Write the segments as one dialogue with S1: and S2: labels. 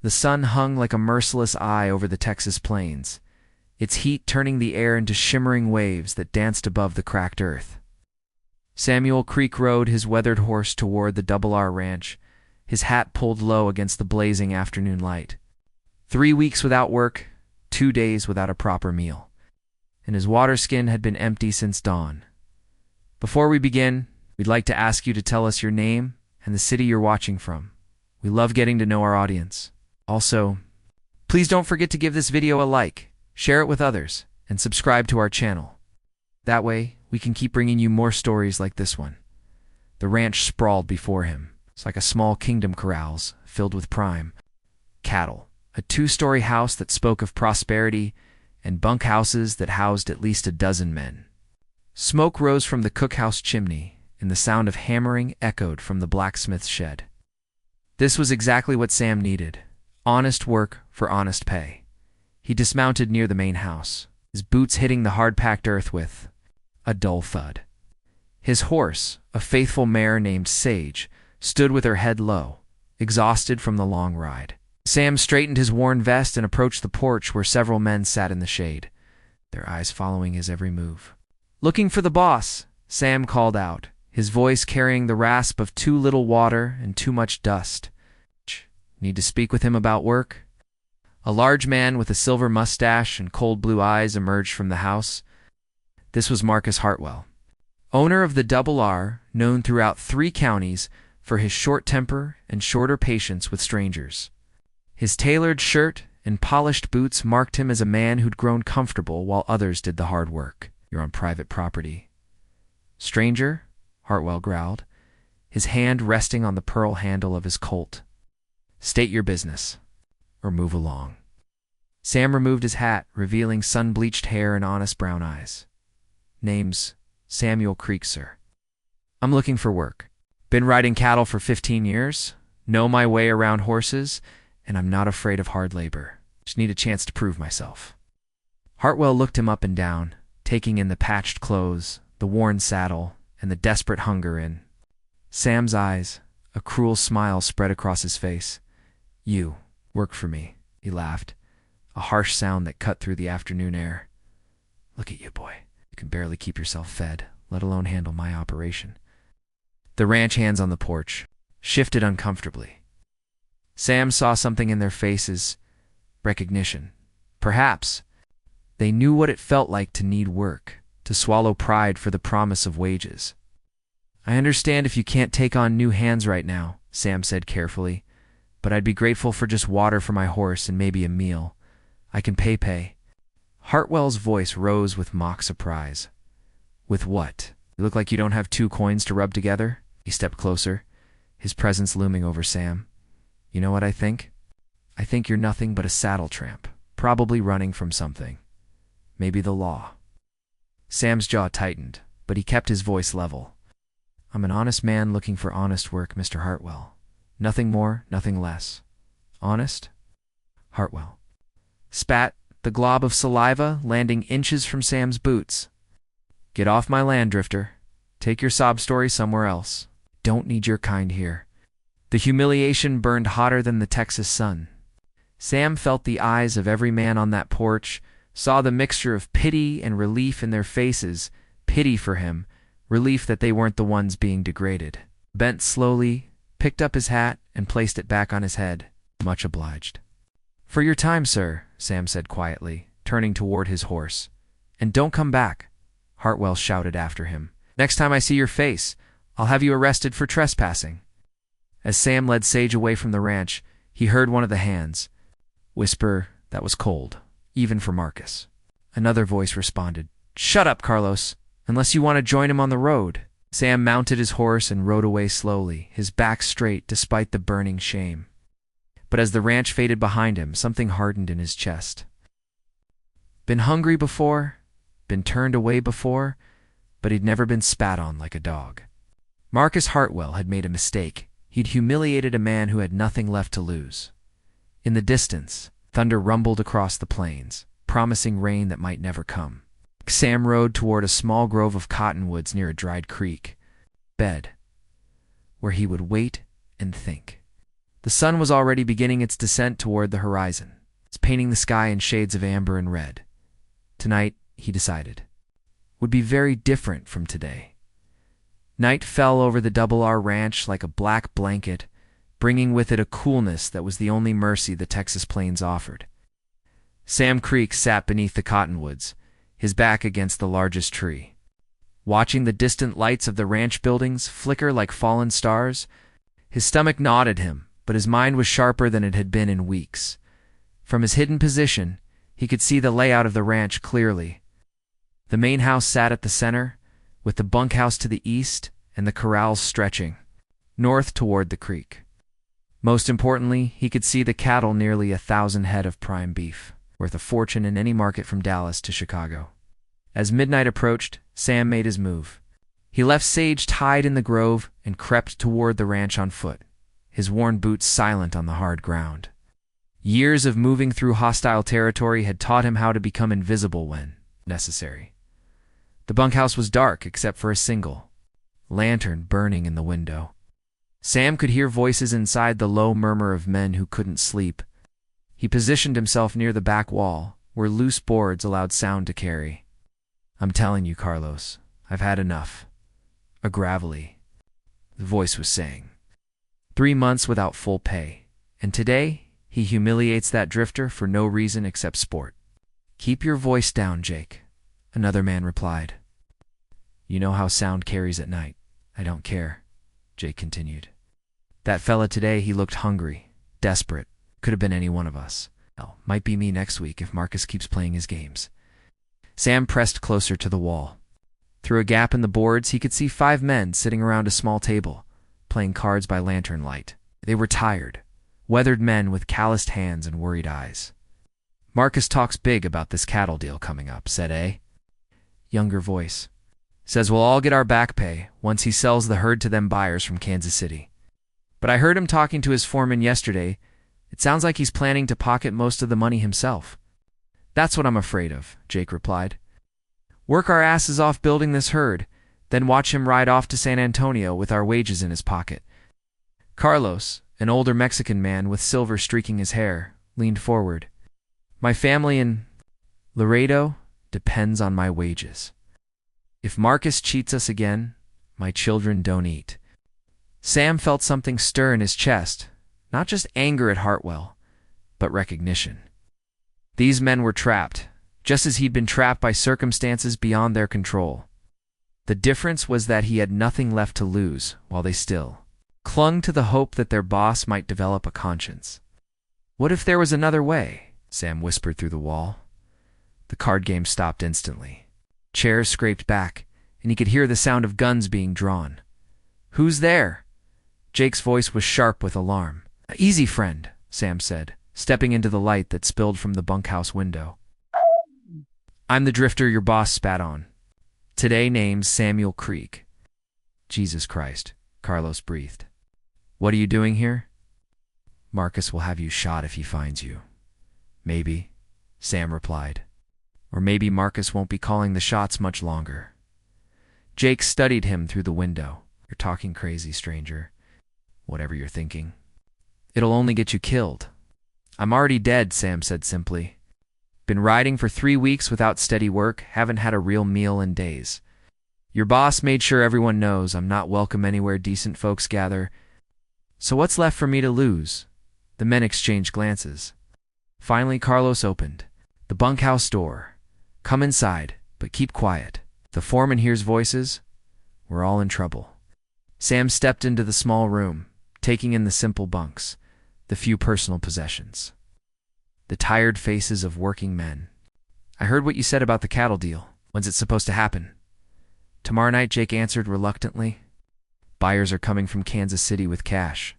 S1: The sun hung like a merciless eye over the Texas plains, its heat turning the air into shimmering waves that danced above the cracked earth. Samuel Creek rode his weathered horse toward the Double R Ranch, his hat pulled low against the blazing afternoon light. 3 weeks without work, 2 days without a proper meal, and his water skin had been empty since dawn. Before we begin, we'd like to ask you to tell us your name and the city you're watching from. We love getting to know our audience. Also, please don't forget to give this video a like, share it with others, and subscribe to our channel. That way, we can keep bringing you more stories like this one. The ranch sprawled before him. It's like a small kingdom corrals filled with prime cattle, a 2-story house that spoke of prosperity, and bunkhouses that housed at least a dozen men. Smoke rose from the cookhouse chimney, and the sound of hammering echoed from the blacksmith's shed. This was exactly what Sam needed. Honest work for honest pay. He dismounted near the main house, his boots hitting the hard-packed earth with a dull thud. His horse, a faithful mare named Sage, stood with her head low, exhausted from the long ride. Sam straightened his worn vest and approached the porch where several men sat in the shade, their eyes following his every move. "Looking for the boss," Sam called out, his voice carrying the rasp of too little water and too much dust. "Need to speak with him about work?" A large man with a silver mustache and cold blue eyes emerged from the house. This was Marcus Hartwell, owner of the Double R, known throughout 3 counties for his short temper and shorter patience with strangers. His tailored shirt and polished boots marked him as a man who'd grown comfortable while others did the hard work. "You're on private property." "Stranger," Hartwell growled, his hand resting on the pearl handle of his Colt. "State your business, or move along." Sam removed his hat, revealing sun-bleached hair and honest brown eyes. "Name's Samuel Creek, sir. I'm looking for work. Been riding cattle for 15 years, know my way around horses, and I'm not afraid of hard labor. Just need a chance to prove myself." Hartwell looked him up and down, taking in the patched clothes, the worn saddle, and the desperate hunger in Sam's eyes. A cruel smile spread across his face. "You work for me," he laughed, a harsh sound that cut through the afternoon air. "Look at you, boy. You can barely keep yourself fed, let alone handle my operation." The ranch hands on the porch shifted uncomfortably. Sam saw something in their faces. Recognition. Perhaps. They knew what it felt like to need work, to swallow pride for the promise of wages. "I understand if you can't take on new hands right now," Sam said carefully, "but I'd be grateful for just water for my horse and maybe a meal. I can pay." Hartwell's voice rose with mock surprise. "With what? You look like you don't have 2 coins to rub together." He stepped closer, his presence looming over Sam. "You know what I think? I think you're nothing but a saddle tramp, probably running from something. Maybe the law." Sam's jaw tightened, but he kept his voice level. "I'm an honest man looking for honest work, Mr. Hartwell. Nothing more, nothing less. Honest?" Hartwell. Spat, the glob of saliva landing inches from Sam's boots. "Get off my land, Drifter. Take your sob story somewhere else. Don't need your kind here." The humiliation burned hotter than the Texas sun. Sam felt the eyes of every man on that porch, saw the mixture of pity and relief in their faces, pity for him, relief that they weren't the ones being degraded. Bent slowly, picked up his hat, and placed it back on his head. "Much obliged." "For your time, sir," Sam said quietly, turning toward his horse. "And don't come back," Hartwell shouted after him. "Next time I see your face, I'll have you arrested for trespassing." As Sam led Sage away from the ranch, he heard one of the hands whisper that was cold, even for Marcus. Another voice responded, "Shut up, Carlos, unless you want to join him on the road." Sam mounted his horse and rode away slowly, his back straight despite the burning shame. But as the ranch faded behind him, something hardened in his chest. Been hungry before, been turned away before, but he'd never been spat on like a dog. Marcus Hartwell had made a mistake. He'd humiliated a man who had nothing left to lose. In the distance, thunder rumbled across the plains, promising rain that might never come. Sam rode toward a small grove of cottonwoods near a dried creek, bed, where he would wait and think. The sun was already beginning its descent toward the horizon. It's painting the sky in shades of amber and red. Tonight, he decided, would be very different from today. Night fell over the Double R Ranch like a black blanket, bringing with it a coolness that was the only mercy the Texas plains offered. Sam Creek sat beneath the cottonwoods, his back against the largest tree. Watching the distant lights of the ranch buildings flicker like fallen stars, his stomach gnawed at him, but his mind was sharper than it had been in weeks. From his hidden position, he could see the layout of the ranch clearly. The main house sat at the center, with the bunkhouse to the east and the corrals stretching north toward the creek. Most importantly, he could see the cattle, nearly 1,000 head of prime beef, worth a fortune in any market from Dallas to Chicago. As midnight approached, Sam made his move. He left Sage tied in the grove and crept toward the ranch on foot, his worn boots silent on the hard ground. Years of moving through hostile territory had taught him how to become invisible when necessary. The bunkhouse was dark except for a single lantern burning in the window. Sam could hear voices inside, the low murmur of men who couldn't sleep. He positioned himself near the back wall, where loose boards allowed sound to carry. "I'm telling you, Carlos, I've had enough." A gravelly voice was saying. 3 months without full pay, and today he humiliates that drifter for no reason except sport. "Keep your voice down, Jake," another man replied. "You know how sound carries at night." "I don't care," Jake continued. "That fella today, he looked hungry, desperate. Could have been any one of us. Hell, might be me next week if Marcus keeps playing his games." Sam pressed closer to the wall. Through a gap in the boards, he could see 5 men sitting around a small table, playing cards by lantern light. They were tired, weathered men with calloused hands and worried eyes. "Marcus talks big about this cattle deal coming up," said a younger voice. "Says we'll all get our back pay once he sells the herd to them buyers from Kansas City. But I heard him talking to his foreman yesterday. It sounds like he's planning to pocket most of the money himself." "That's what I'm afraid of," Jake replied. "Work our asses off building this herd, then watch him ride off to San Antonio with our wages in his pocket." Carlos, an older Mexican man with silver streaking his hair, leaned forward. "My family in Laredo depends on my wages. If Marcus cheats us again, my children don't eat." Sam felt something stir in his chest, not just anger at Hartwell, but recognition. These men were trapped, just as he'd been trapped by circumstances beyond their control. The difference was that he had nothing left to lose, while they still clung to the hope that their boss might develop a conscience. "What if there was another way?" Sam whispered through the wall. The card game stopped instantly. Chairs scraped back, and he could hear the sound of guns being drawn. "Who's there?" Jake's voice was sharp with alarm. "Easy, friend," Sam said, stepping into the light that spilled from the bunkhouse window. "I'm the drifter your boss spat on. Today name's Samuel Creek." "Jesus Christ," Carlos breathed. "What are you doing here?" "Marcus will have you shot if he finds you." "Maybe," Sam replied. "Or maybe Marcus won't be calling the shots much longer." Jake studied him through the window. "You're talking crazy, stranger. Whatever you're thinking. It'll only get you killed." "I'm already dead," Sam said simply. "Been riding for 3 weeks without steady work, haven't had a real meal in days. Your boss made sure everyone knows I'm not welcome anywhere decent folks gather. So what's left for me to lose?" The men exchanged glances. Finally, Carlos opened the bunkhouse door. "Come inside, but keep quiet. If the foreman hears voices, we're all in trouble." Sam stepped into the small room, taking in the simple bunks, the few personal possessions, the tired faces of working men. "I heard what you said about the cattle deal. When's it supposed to happen?" "Tomorrow night," Jake answered reluctantly. "Buyers are coming from Kansas City with cash.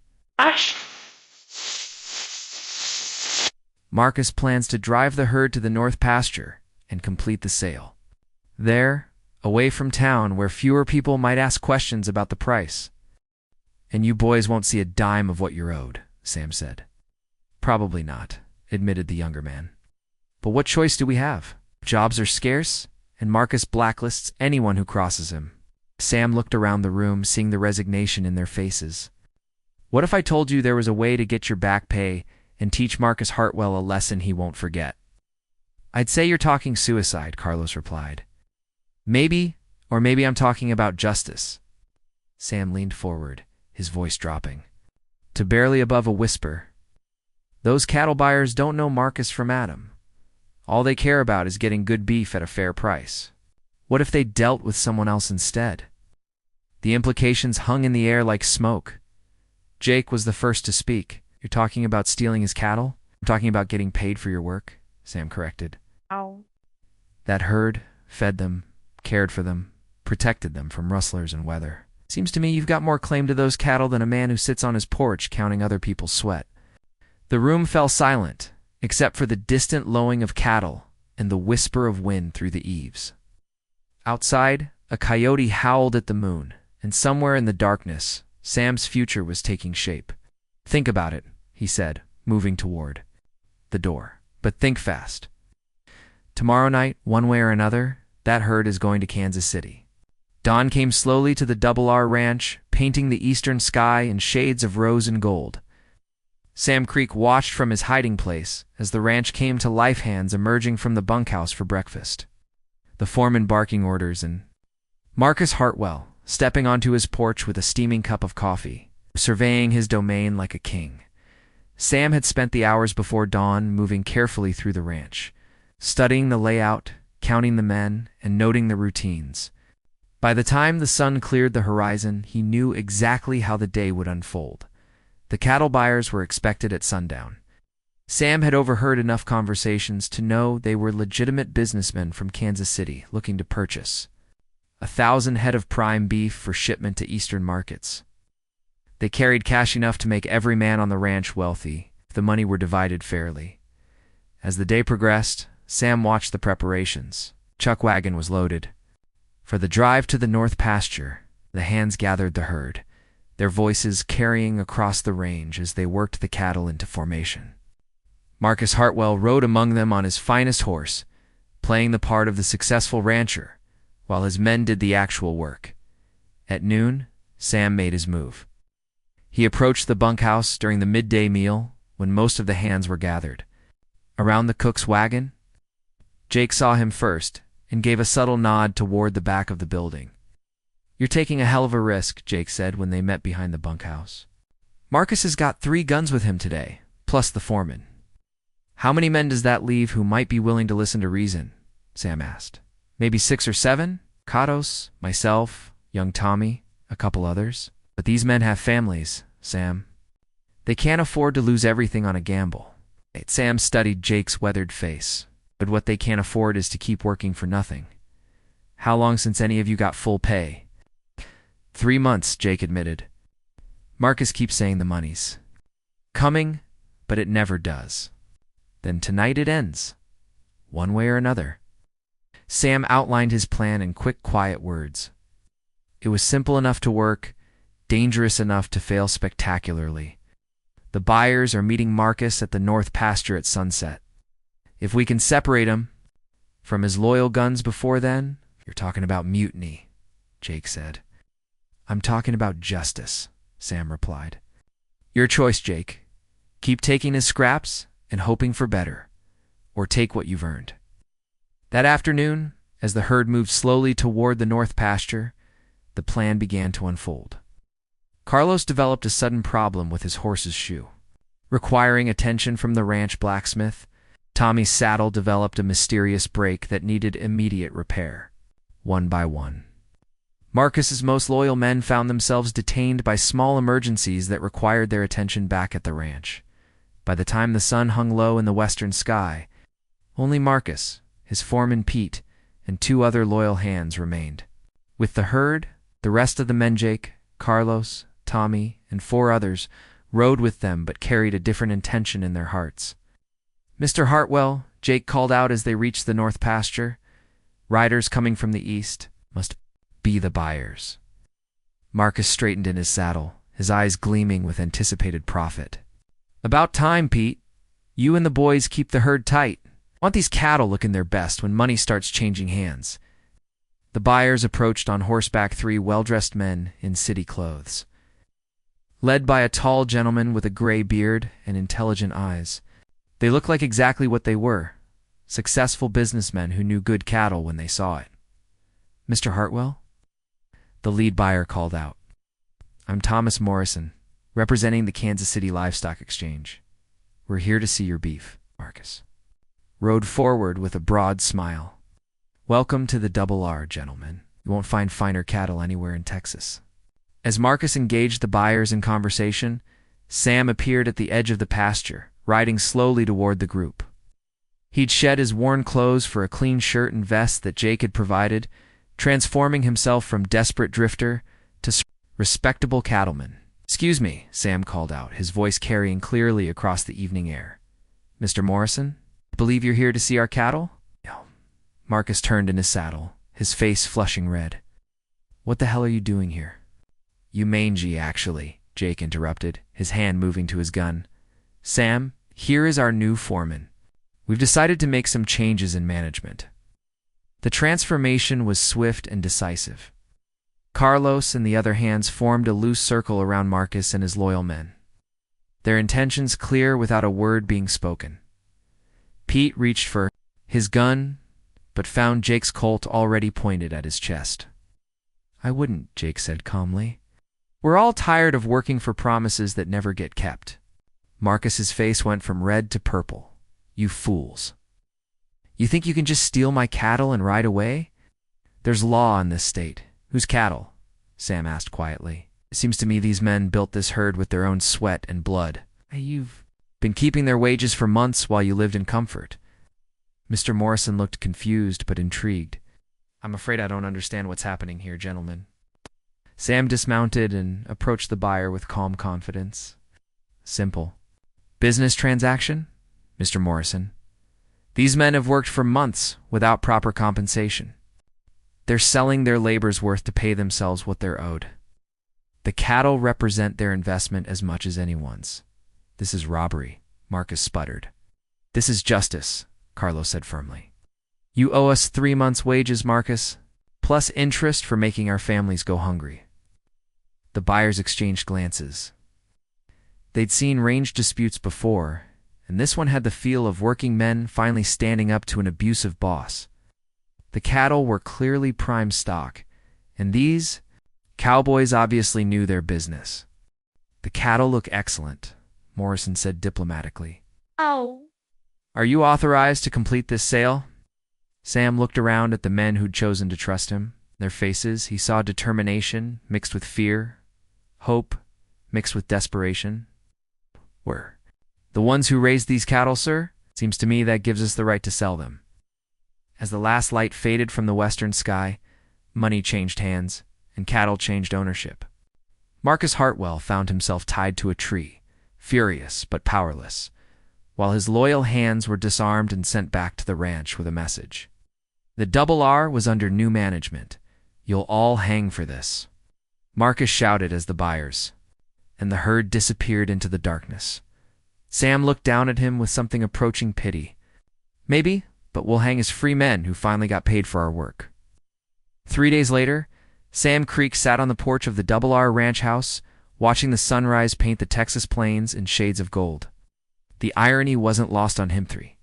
S1: Marcus plans to drive the herd to the north pasture and complete the sale. There, away from town where fewer people might ask questions about the price. And you boys won't see a dime of what you're owed," Sam said. "Probably not," admitted the younger man. "But what choice do we have? Jobs are scarce, and Marcus blacklists anyone who crosses him." Sam looked around the room, seeing the resignation in their faces. What if I told you there was a way to get your back pay and teach Marcus Hartwell a lesson he won't forget? I'd say you're talking suicide, Carlos replied. Maybe, or maybe I'm talking about justice. Sam leaned forward, his voice dropping to barely above a whisper. Those cattle buyers don't know Marcus from Adam. All they care about is getting good beef at a fair price. What if they dealt with someone else instead? The implications hung in the air like smoke. Jake was the first to speak. You're talking about stealing his cattle? I'm talking about getting paid for your work, Sam corrected.
S2: Ow.
S1: That herd fed them, cared for them, protected them from rustlers and weather. Seems to me you've got more claim to those cattle than a man who sits on his porch counting other people's sweat. The room fell silent, except for the distant lowing of cattle and the whisper of wind through the eaves. Outside, a coyote howled at the moon, and somewhere in the darkness, Sam's future was taking shape. Think about it, he said, moving toward the door. But think fast. Tomorrow night, one way or another, that herd is going to Kansas City. Dawn came slowly to the Double R Ranch, painting the eastern sky in shades of rose and gold. Sam Creek watched from his hiding place as the ranch came to life, hands emerging from the bunkhouse for breakfast, the foreman barking orders, and Marcus Hartwell stepping onto his porch with a steaming cup of coffee, surveying his domain like a king. Sam had spent the hours before dawn moving carefully through the ranch, studying the layout, counting the men, and noting the routines. By the time the sun cleared the horizon, he knew exactly how the day would unfold. The cattle buyers were expected at sundown. Sam had overheard enough conversations to know they were legitimate businessmen from Kansas City looking to purchase 1,000 head of prime beef for shipment to eastern markets. They carried cash enough to make every man on the ranch wealthy if the money were divided fairly. As the day progressed, Sam watched the preparations. Chuck wagon was loaded. For the drive to the north pasture, the hands gathered the herd, their voices carrying across the range as they worked the cattle into formation. Marcus Hartwell rode among them on his finest horse, playing the part of the successful rancher, while his men did the actual work. At noon, Sam made his move. He approached the bunkhouse during the midday meal when most of the hands were gathered. Around the cook's wagon, Jake saw him first and gave a subtle nod toward the back of the building. You're taking a hell of a risk, Jake said when they met behind the bunkhouse. Marcus has got 3 guns with him today, plus the foreman. How many men does that leave who might be willing to listen to reason? Sam asked. Maybe 6 or 7? Katos, myself, young Tommy, a couple others. But these men have families, Sam. They can't afford to lose everything on a gamble. Sam studied Jake's weathered face. But what they can't afford is to keep working for nothing. How long since any of you got full pay? 3 months, Jake admitted. Marcus keeps saying the money's coming, but it never does. Then tonight it ends, one way or another. Sam outlined his plan in quick, quiet words. It was simple enough to work, dangerous enough to fail spectacularly. The buyers are meeting Marcus at the north pasture at sunset. If we can separate him from his loyal guns before then, you're talking about mutiny, Jake said. I'm talking about justice, Sam replied. Your choice, Jake. Keep taking his scraps and hoping for better, or take what you've earned. That afternoon, as the herd moved slowly toward the north pasture, the plan began to unfold. Carlos developed a sudden problem with his horse's shoe. Requiring attention from the ranch blacksmith, Tommy's saddle developed a mysterious break that needed immediate repair. One by one, Marcus's most loyal men found themselves detained by small emergencies that required their attention back at the ranch. By the time the sun hung low in the western sky, only Marcus, his foreman Pete, and 2 other loyal hands remained. With the herd, the rest of the men, Jake, Carlos, Tommy, and 4 others, rode with them but carried a different intention in their hearts. Mr. Hartwell, Jake called out as they reached the north pasture. Riders coming from the east must be the buyers. Marcus straightened in his saddle, his eyes gleaming with anticipated profit. About time, Pete. You and the boys keep the herd tight. I want these cattle looking their best when money starts changing hands. The buyers approached on horseback, 3 well-dressed men in city clothes. led by a tall gentleman with a gray beard and intelligent eyes. They looked like exactly what they were, successful businessmen who knew good cattle when they saw it. "Mr. Hartwell?" The lead buyer called out. "I'm Thomas Morrison, representing the Kansas City Livestock Exchange. We're here to see your beef." Marcus rode forward with a broad smile. "Welcome to the Double R, gentlemen. You won't find finer cattle anywhere in Texas." As Marcus engaged the buyers in conversation, Sam appeared at the edge of the pasture, riding slowly toward the group. He'd shed his worn clothes for a clean shirt and vest that Jake had provided, transforming himself from desperate drifter to respectable cattleman. "Excuse me," Sam called out, his voice carrying clearly across the evening air. "Mr. Morrison, I believe you're here to see our cattle?" No. Marcus turned in his saddle, his face flushing red. "What the hell are you doing here?" "You mangy, actually," Jake interrupted, his hand moving to his gun. "Sam, here is our new foreman. We've decided to make some changes in management." The transformation was swift and decisive. Carlos and the other hands formed a loose circle around Marcus and his loyal men, their intentions clear without a word being spoken. Pete reached for his gun, but found Jake's Colt already pointed at his chest. "I wouldn't," Jake said calmly. "We're all tired of working for promises that never get kept." Marcus's face went from red to purple. "You fools. You think you can just steal my cattle and ride away? There's law in this state." "Whose cattle?" Sam asked quietly. "It seems to me these men built this herd with their own sweat and blood. You've been keeping their wages for months while you lived in comfort." Mr. Morrison looked confused but intrigued. "I'm afraid I don't understand what's happening here, gentlemen." Sam dismounted and approached the buyer with calm confidence. "Simple. Business transaction, Mr. Morrison. These men have worked for months without proper compensation. They're selling their labor's worth to pay themselves what they're owed. The cattle represent their investment as much as anyone's. This is robbery," Marcus sputtered. "This is justice," Carlos said firmly. "You owe us 3 months' wages, Marcus, plus interest for making our families go hungry." The buyers exchanged glances. They'd seen range disputes before, and this one had the feel of working men finally standing up to an abusive boss. The cattle were clearly prime stock, and these cowboys obviously knew their business. "The cattle look excellent," Morrison said diplomatically.
S2: "Oh."
S1: "Are you authorized to complete this sale?" Sam looked around at the men who'd chosen to trust him. In their faces, he saw determination mixed with fear, hope mixed with desperation. "We're the ones who raised these cattle, sir. Seems to me that gives us the right to sell them." As the last light faded from the western sky, money changed hands, and cattle changed ownership. Marcus Hartwell found himself tied to a tree, furious but powerless, while his loyal hands were disarmed and sent back to the ranch with a message. The Double R was under new management. "You'll all hang for this." Marcus shouted as the buyers, and the herd disappeared into the darkness. Sam looked down at him with something approaching pity. "Maybe, but we'll hang as free men who finally got paid for our work." 3 days later, Sam Creek sat on the porch of the Double R Ranch house, watching the sunrise paint the Texas plains in shades of gold. The irony wasn't lost on him. 3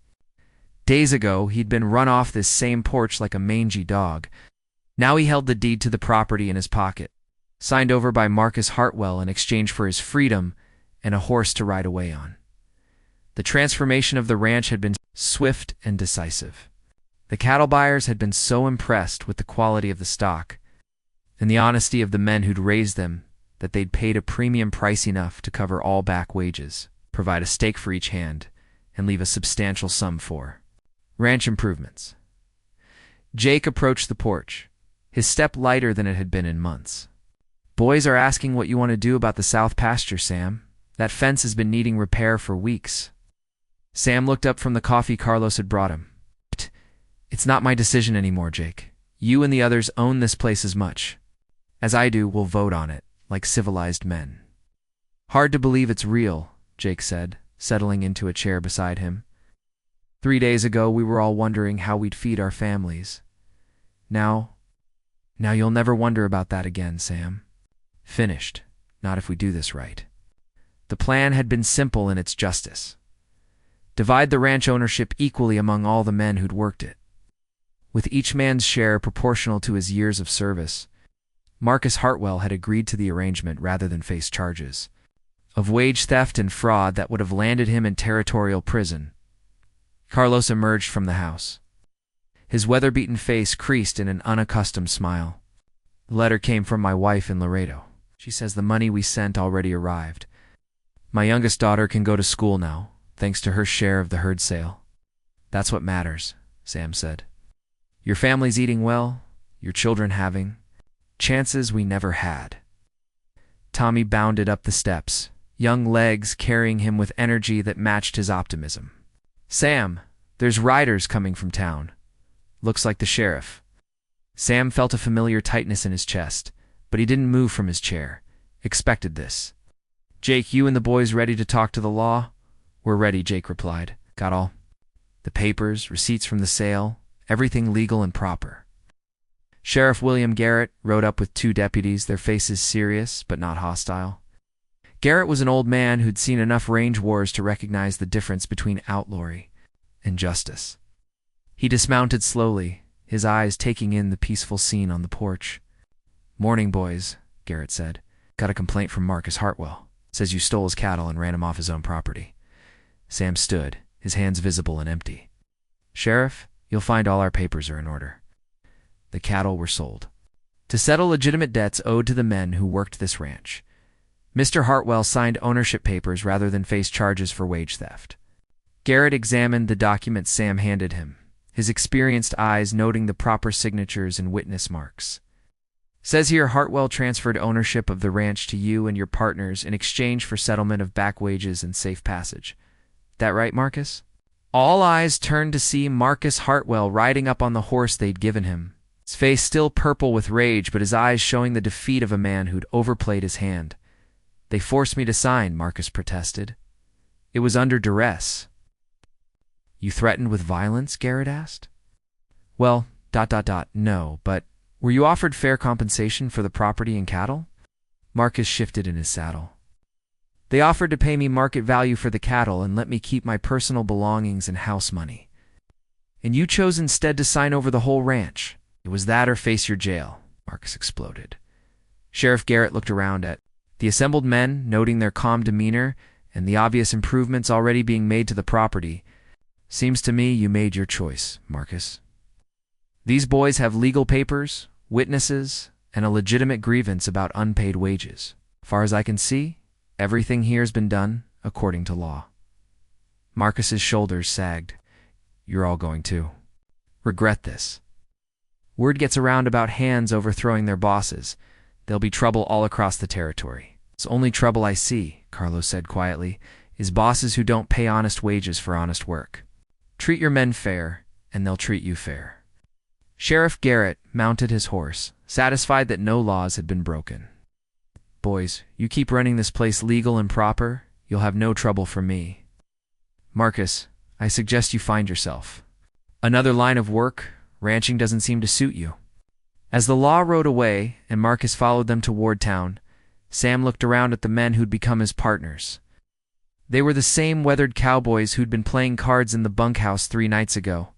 S1: days ago, he'd been run off this same porch like a mangy dog. Now he held the deed to the property in his pocket, signed over by Marcus Hartwell in exchange for his freedom and a horse to ride away on. The transformation of the ranch had been swift and decisive. The cattle buyers had been so impressed with the quality of the stock and the honesty of the men who'd raised them that they'd paid a premium price enough to cover all back wages, provide a stake for each hand, and leave a substantial sum for ranch improvements. Jake approached the porch, his step lighter than it had been in months. "Boys are asking what you want to do about the south pasture, Sam. That fence has been needing repair for weeks." Sam looked up from the coffee Carlos had brought him. "It's not my decision anymore, Jake. You and the others own this place as much as I do. We'll vote on it, like civilized men." "Hard to believe it's real," Jake said, settling into a chair beside him. 3 days ago, we were all wondering how we'd feed our families. Now you'll never wonder about that again, Sam. Finished. Not if we do this right. The plan had been simple in its justice. Divide the ranch ownership equally among all the men who'd worked it, with each man's share proportional to his years of service. Marcus Hartwell had agreed to the arrangement rather than face charges of wage theft and fraud that would have landed him in territorial prison. Carlos emerged from the house. His weather-beaten face creased in an unaccustomed smile. The letter came from my wife in Laredo. She says the money we sent already arrived. My youngest daughter can go to school now, thanks to her share of the herd sale. That's what matters, Sam said. Your family's eating well, your children having chances we never had. Tommy bounded up the steps, young legs carrying him with energy that matched his optimism. Sam, there's riders coming from town. Looks like the sheriff. Sam felt a familiar tightness in his chest, but he didn't move from his chair. Expected this. Jake, you and the boys ready to talk to the law? We're ready, Jake replied. Got all the papers, receipts from the sale, everything legal and proper. Sheriff William Garrett rode up with 2 deputies, their faces serious but not hostile. Garrett was an old man who'd seen enough range wars to recognize the difference between outlawry and justice. He dismounted slowly, his eyes taking in the peaceful scene on the porch. Morning, boys, Garrett said. Got a complaint from Marcus Hartwell. Says you stole his cattle and ran him off his own property. Sam stood, his hands visible and empty. Sheriff, you'll find all our papers are in order. The cattle were sold to settle legitimate debts owed to the men who worked this ranch. Mr. Hartwell signed ownership papers rather than face charges for wage theft. Garrett examined the documents Sam handed him, his experienced eyes noting the proper signatures and witness marks. Says here Hartwell transferred ownership of the ranch to you and your partners in exchange for settlement of back wages and safe passage. That right, Marcus? All eyes turned to see Marcus Hartwell riding up on the horse they'd given him, his face still purple with rage but his eyes showing the defeat of a man who'd overplayed his hand. They forced me to sign, Marcus protested. It was under duress. You threatened with violence? Garrett asked. Well, no, but were you offered fair compensation for the property and cattle? Marcus shifted in his saddle. They offered to pay me market value for the cattle and let me keep my personal belongings and house money. And you chose instead to sign over the whole ranch. It was that or face your jail, Marcus exploded. Sheriff Garrett looked around at the assembled men, noting their calm demeanor and the obvious improvements already being made to the property. Seems to me you made your choice, Marcus. These boys have legal papers, witnesses, and a legitimate grievance about unpaid wages. Far as I can see, everything here's been done according to law. Marcus's shoulders sagged. You're all going to regret this. Word gets around about hands overthrowing their bosses. There'll be trouble all across the territory. It's only trouble I see, Carlos said quietly, is bosses who don't pay honest wages for honest work. Treat your men fair, and they'll treat you fair. Sheriff Garrett mounted his horse, satisfied that no laws had been broken. Boys, you keep running this place legal and proper, you'll have no trouble from me. Marcus, I suggest you find yourself another line of work. Ranching doesn't seem to suit you. As the law rode away and Marcus followed them toward town, Sam looked around at the men who'd become his partners. They were the same weathered cowboys who'd been playing cards in the bunkhouse 3 nights ago.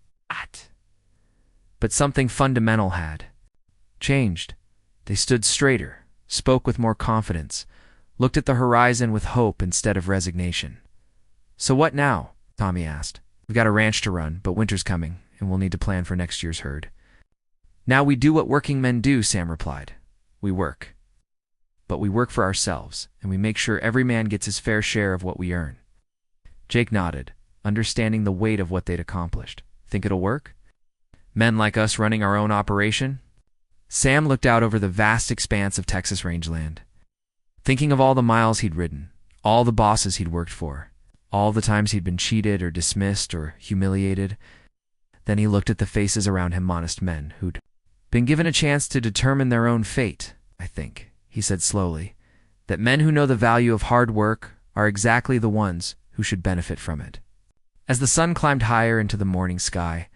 S1: But something fundamental had changed. They stood straighter, spoke with more confidence, looked at the horizon with hope instead of resignation. So what now? Tommy asked. We've got a ranch to run, but winter's coming, and we'll need to plan for next year's herd. Now we do what working men do, Sam replied. We work. But we work for ourselves, and we make sure every man gets his fair share of what we earn. Jake nodded, understanding the weight of what they'd accomplished. Think it'll work? Men like us running our own operation? Sam looked out over the vast expanse of Texas rangeland, thinking of all the miles he'd ridden, all the bosses he'd worked for, all the times he'd been cheated or dismissed or humiliated. Then he looked at the faces around him, honest men who'd been given a chance to determine their own fate. I think, he said slowly, that men who know the value of hard work are exactly the ones who should benefit from it. As the sun climbed higher into the morning sky,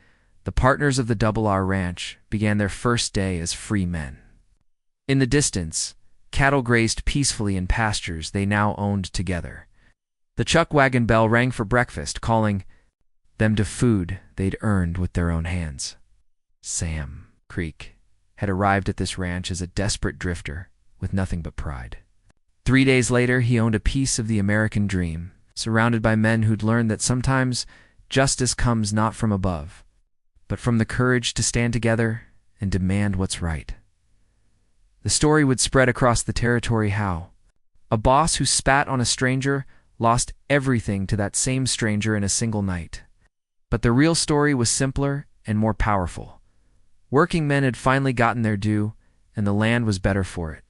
S1: the partners of the Double R Ranch began their first day as free men. In the distance, cattle grazed peacefully in pastures they now owned together. The chuck wagon bell rang for breakfast, calling them to food they'd earned with their own hands. Sam Creek had arrived at this ranch as a desperate drifter with nothing but pride. 3 days later, he owned a piece of the American dream, surrounded by men who'd learned that sometimes justice comes not from above, but from the courage to stand together and demand what's right. The story would spread across the territory how a boss who spat on a stranger lost everything to that same stranger in a single night. But the real story was simpler and more powerful. Working men had finally gotten their due, and the land was better for it.